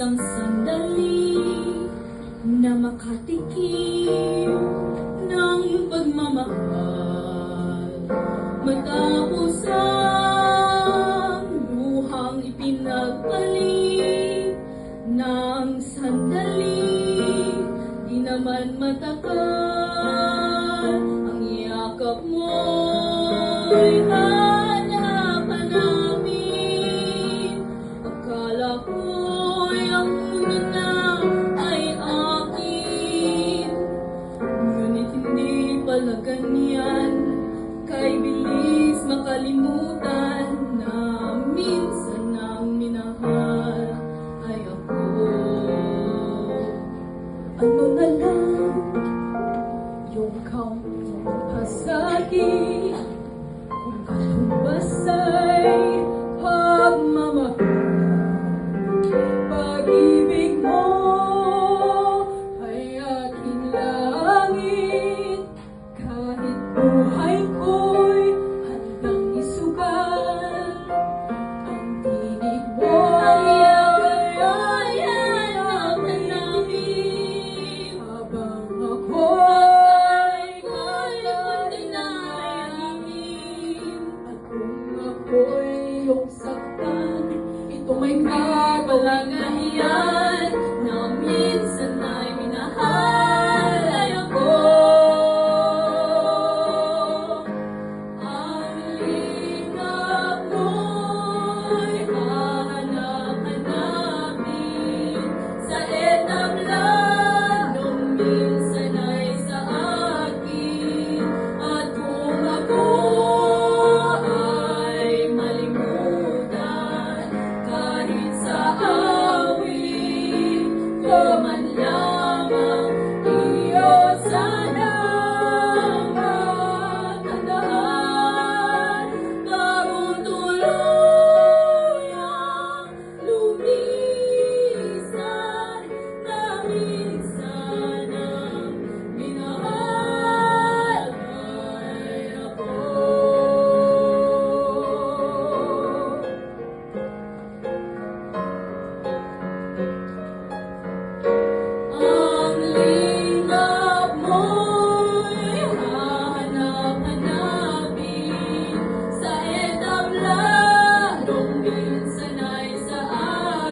isang sandali na makatikim ng pagmamahal. Matapos ang luhang ipinagpalit ng sandali, di naman matagal ang yakap mo'y hanap-hanapin. Akala ko'y ang mundo na ay akin, ngunit hindi pala ganyan. Kay bilis makalimutan na minsan ang minahal ay ako. Ano na lang yung count ng pasagi kung katumbas ay pagmamahal. Pag-ibig mo ay aking langit, kahit buhay ko'y handang isugal. Ang tinig mo ay hanap-hanapin, habang ako'y kalay nahihim. At kung ako'y iyong saktan, ito may kapalangahiyan.